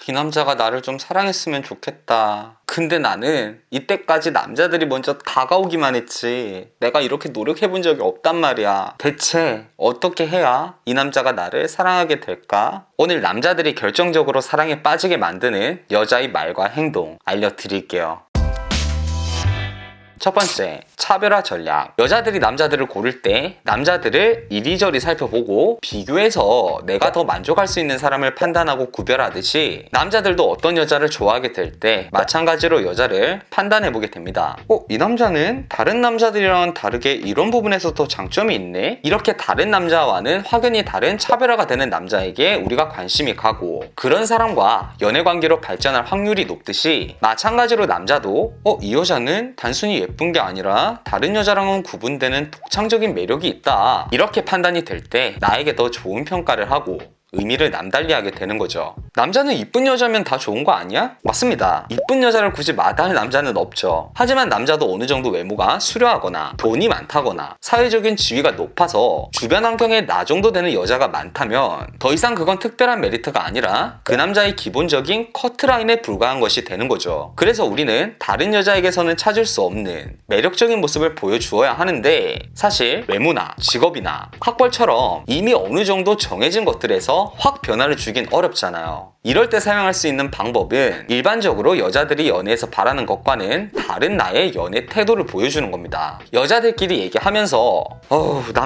이 남자가 나를 좀 사랑했으면 좋겠다. 근데 나는 이때까지 남자들이 먼저 다가오기만 했지 내가 이렇게 노력해본 적이 없단 말이야. 대체 어떻게 해야 이 남자가 나를 사랑하게 될까? 오늘 남자들이 결정적으로 사랑에 빠지게 만드는 여자의 말과 행동 알려드릴게요. 첫 번째, 차별화 전략. 여자들이 남자들을 고를 때 남자들을 이리저리 살펴보고 비교해서 내가 더 만족할 수 있는 사람을 판단하고 구별하듯이 남자들도 어떤 여자를 좋아하게 될 때 마찬가지로 여자를 판단해보게 됩니다. 이 남자는 다른 남자들이랑 다르게 이런 부분에서 더 장점이 있네? 이렇게 다른 남자와는 확연히 다른 차별화가 되는 남자에게 우리가 관심이 가고 그런 사람과 연애관계로 발전할 확률이 높듯이 마찬가지로 남자도 이 여자는 단순히 예쁜 게 아니라 다른 여자랑은 구분되는 독창적인 매력이 있다. 이렇게 판단이 될 때 나에게 더 좋은 평가를 하고 의미를 남달리하게 되는 거죠. 남자는 이쁜 여자면 다 좋은 거 아니야? 맞습니다. 이쁜 여자를 굳이 마다할 남자는 없죠. 하지만 남자도 어느 정도 외모가 수려하거나 돈이 많다거나 사회적인 지위가 높아서 주변 환경에 나 정도 되는 여자가 많다면 더 이상 그건 특별한 메리트가 아니라 그 남자의 기본적인 커트라인에 불과한 것이 되는 거죠. 그래서 우리는 다른 여자에게서는 찾을 수 없는 매력적인 모습을 보여주어야 하는데 사실 외모나 직업이나 학벌처럼 이미 어느 정도 정해진 것들에서 확 변화를 주긴 어렵잖아요. 이럴 때 사용할 수 있는 방법은 일반적으로 여자들이 연애에서 바라는 것과는 다른 나의 연애 태도를 보여주는 겁니다. 여자들끼리 얘기하면서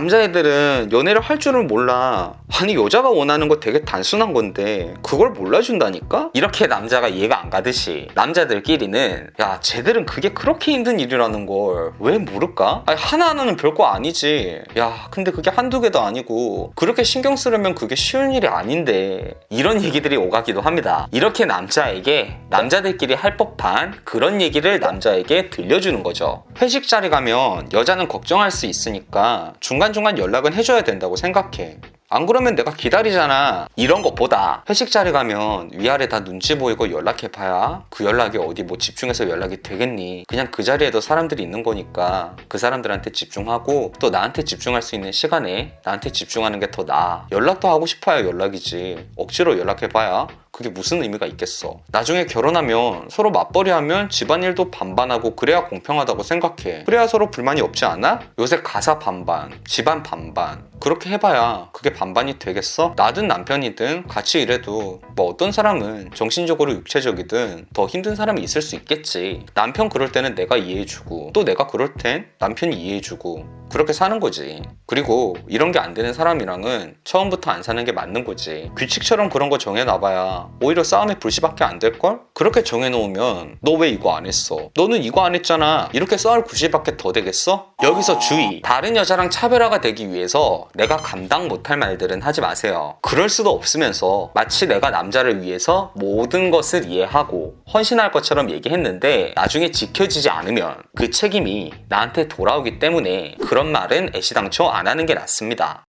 남자애들은 연애를 할 줄은 몰라. 아니 여자가 원하는 거 되게 단순한 건데 그걸 몰라준다니까? 이렇게 남자가 이해가 안 가듯이 남자들끼리는 야 쟤들은 그게 그렇게 힘든 일이라는 걸 왜 모를까? 아니 하나하나는 별거 아니지. 야 근데 그게 한두 개도 아니고 그렇게 신경 쓰려면 그게 쉬운 일이 아닌데 이런 얘기들이 오가기도 합니다. 이렇게 남자에게 남자들끼리 할 법한 그런 얘기를 남자에게 들려주는 거죠. 회식 자리 가면 여자는 걱정할 수 있으니까 중간중간 연락은 해줘야 된다고 생각해. 안 그러면 내가 기다리잖아. 이런 것보다 회식 자리 가면 위아래 다 눈치 보이고 연락해봐야 그 연락이 어디 뭐 집중해서 연락이 되겠니. 그냥 그 자리에도 사람들이 있는 거니까 그 사람들한테 집중하고 또 나한테 집중할 수 있는 시간에 나한테 집중하는 게 더 나아. 연락도 하고 싶어야 연락이지. 억지로 연락해봐야 그게 무슨 의미가 있겠어. 나중에 결혼하면 서로 맞벌이하면 집안일도 반반하고 그래야 공평하다고 생각해. 그래야 서로 불만이 없지 않아? 요새 가사 반반, 집안 반반 그렇게 해봐야 그게 반반이 되겠어? 나든 남편이든 같이 일해도 뭐 어떤 사람은 정신적으로 육체적이든 더 힘든 사람이 있을 수 있겠지. 남편 그럴 때는 내가 이해해주고 또 내가 그럴 땐 남편이 이해해주고 그렇게 사는 거지. 그리고 이런 게 안 되는 사람이랑은 처음부터 안 사는 게 맞는 거지. 규칙처럼 그런 거 정해놔봐야 오히려 싸움에 불씨밖에 안 될걸? 그렇게 정해놓으면 너 왜 이거 안 했어? 너는 이거 안 했잖아. 이렇게 싸울 구실밖에 더 되겠어? 여기서 주의! 다른 여자랑 차별화가 되기 위해서 내가 감당 못할 말들은 하지 마세요. 그럴 수도 없으면서 마치 내가 남자를 위해서 모든 것을 이해하고 헌신할 것처럼 얘기했는데 나중에 지켜지지 않으면 그 책임이 나한테 돌아오기 때문에 그런 말은 애시당초 안 하는 게 낫습니다.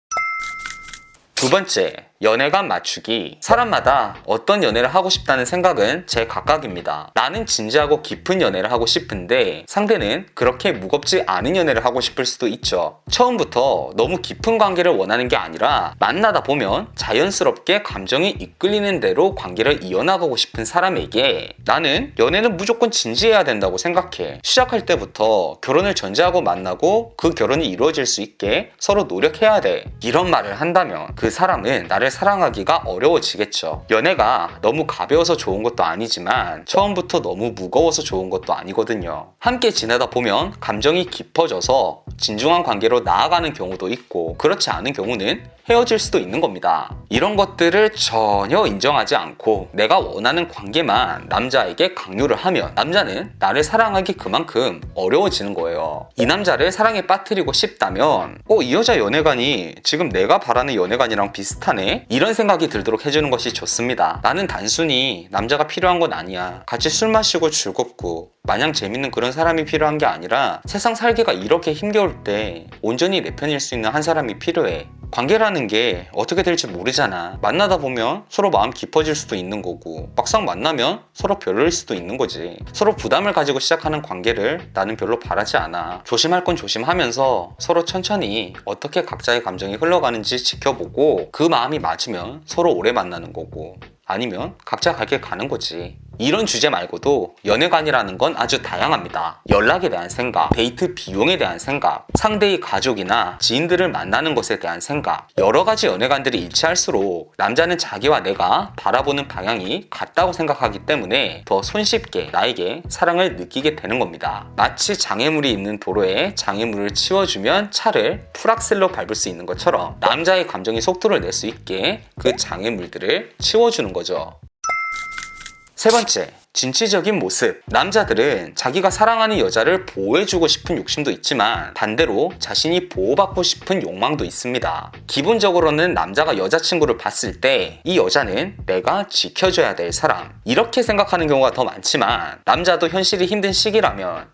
두 번째, 연애관 맞추기. 사람마다 어떤 연애를 하고 싶다는 생각은 제각각입니다. 나는 진지하고 깊은 연애를 하고 싶은데 상대는 그렇게 무겁지 않은 연애를 하고 싶을 수도 있죠. 처음부터 너무 깊은 관계를 원하는 게 아니라 만나다 보면 자연스럽게 감정이 이끌리는 대로 관계를 이어나가고 싶은 사람에게 나는 연애는 무조건 진지해야 된다고 생각해. 시작할 때부터 결혼을 전제하고 만나고 그 결혼이 이루어질 수 있게 서로 노력해야 돼. 이런 말을 한다면 그 사람은 나를 사랑하기가 어려워지겠죠. 연애가 너무 가벼워서 좋은 것도 아니지만 처음부터 너무 무거워서 좋은 것도 아니거든요. 함께 지내다 보면 감정이 깊어져서 진중한 관계로 나아가는 경우도 있고 그렇지 않은 경우는 헤어질 수도 있는 겁니다. 이런 것들을 전혀 인정하지 않고 내가 원하는 관계만 남자에게 강요를 하면 남자는 나를 사랑하기 그만큼 어려워지는 거예요. 이 남자를 사랑에 빠뜨리고 싶다면 이 여자 연애관이 지금 내가 바라는 연애관이랑 비슷하네? 이런 생각이 들도록 해주는 것이 좋습니다. 나는 단순히 남자가 필요한 건 아니야. 같이 술 마시고 즐겁고 마냥 재밌는 그런 사람이 필요한 게 아니라 세상 살기가 이렇게 힘겨울 때 온전히 내 편일 수 있는 한 사람이 필요해. 관계라는 게 어떻게 될지 모르잖아. 만나다 보면 서로 마음 깊어질 수도 있는 거고 막상 만나면 서로 별로일 수도 있는 거지. 서로 부담을 가지고 시작하는 관계를 나는 별로 바라지 않아. 조심할 건 조심하면서 서로 천천히 어떻게 각자의 감정이 흘러가는지 지켜보고 그 마음이 맞으면 서로 오래 만나는 거고 아니면 각자 갈 길 가는 거지. 이런 주제 말고도 연애관이라는 건 아주 다양합니다. 연락에 대한 생각, 데이트 비용에 대한 생각, 상대의 가족이나 지인들을 만나는 것에 대한 생각, 여러 가지 연애관들이 일치할수록 남자는 자기와 내가 바라보는 방향이 같다고 생각하기 때문에 더 손쉽게 나에게 사랑을 느끼게 되는 겁니다. 마치 장애물이 있는 도로에 장애물을 치워주면 차를 풀악셀로 밟을 수 있는 것처럼 남자의 감정이 속도를 낼 수 있게 그 장애물들을 치워주는 거죠. 세 번째, 진취적인 모습. 남자들은 자기가 사랑하는 여자를 보호해주고 싶은 욕심도 있지만 반대로 자신이 보호받고 싶은 욕망도 있습니다. 기본적으로는 남자가 여자친구를 봤을 때 이 여자는 내가 지켜줘야 될 사람, 이렇게 생각하는 경우가 더 많지만 남자도 현실이 힘든 시기라면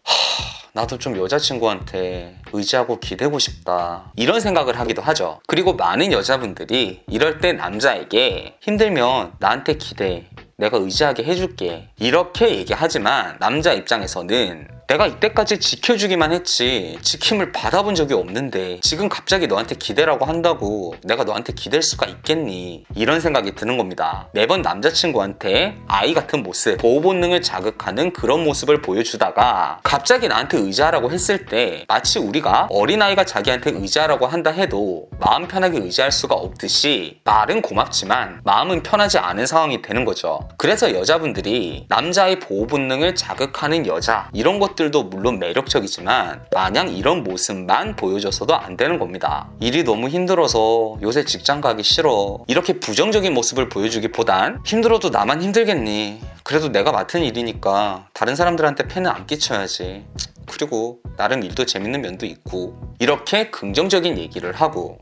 나도 좀 여자친구한테 의지하고 기대고 싶다, 이런 생각을 하기도 하죠. 그리고 많은 여자분들이 이럴 때 남자에게 힘들면 나한테 기대, 내가 의지하게 해줄게, 이렇게 얘기하지만 남자 입장에서는 내가 이때까지 지켜주기만 했지 지킴을 받아본 적이 없는데 지금 갑자기 너한테 기대라고 한다고 내가 너한테 기댈 수가 있겠니, 이런 생각이 드는 겁니다. 매번 남자친구한테 아이 같은 모습, 보호 본능을 자극하는 그런 모습을 보여주다가 갑자기 나한테 의지하라고 했을 때 마치 우리가 어린아이가 자기한테 의지하라고 한다 해도 마음 편하게 의지할 수가 없듯이 말은 고맙지만 마음은 편하지 않은 상황이 되는 거죠. 그래서 여자분들이 남자의 보호 본능을 자극하는 여자, 이런 것들도 물론 매력적이지만 마냥 이런 모습만 보여줘서도 안 되는 겁니다. 일이 너무 힘들어서 요새 직장 가기 싫어, 이렇게 부정적인 모습을 보여주기보단 힘들어도 나만 힘들겠니, 그래도 내가 맡은 일이니까 다른 사람들한테 폐는 안 끼쳐야지, 그리고 나름 일도 재밌는 면도 있고, 이렇게 긍정적인 얘기를 하고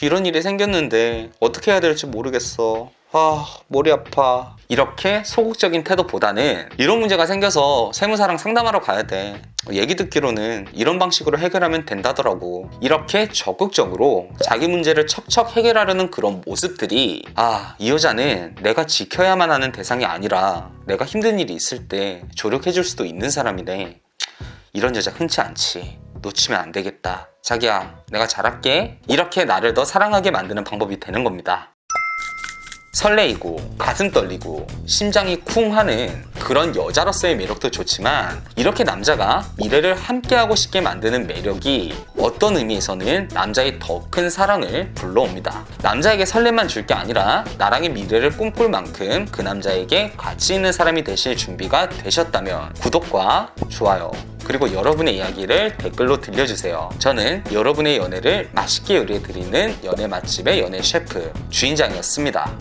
이런 일이 생겼는데 어떻게 해야 될지 모르겠어, 머리 아파, 이렇게 소극적인 태도보다는 이런 문제가 생겨서 세무사랑 상담하러 가야 돼, 얘기 듣기로는 이런 방식으로 해결하면 된다더라고, 이렇게 적극적으로 자기 문제를 척척 해결하려는 그런 모습들이 이 여자는 내가 지켜야만 하는 대상이 아니라 내가 힘든 일이 있을 때 조력해줄 수도 있는 사람이네, 이런 여자 흔치 않지, 놓치면 안 되겠다, 자기야 내가 잘할게, 이렇게 나를 더 사랑하게 만드는 방법이 되는 겁니다. 설레이고 가슴 떨리고 심장이 쿵 하는 그런 여자로서의 매력도 좋지만 이렇게 남자가 미래를 함께하고 싶게 만드는 매력이 어떤 의미에서는 남자의 더 큰 사랑을 불러옵니다. 남자에게 설렘만 줄 게 아니라 나랑의 미래를 꿈꿀 만큼 그 남자에게 가치 있는 사람이 되실 준비가 되셨다면 구독과 좋아요, 그리고 여러분의 이야기를 댓글로 들려주세요. 저는 여러분의 연애를 맛있게 요리해드리는 연애 맛집의 연애 셰프 주인장이었습니다.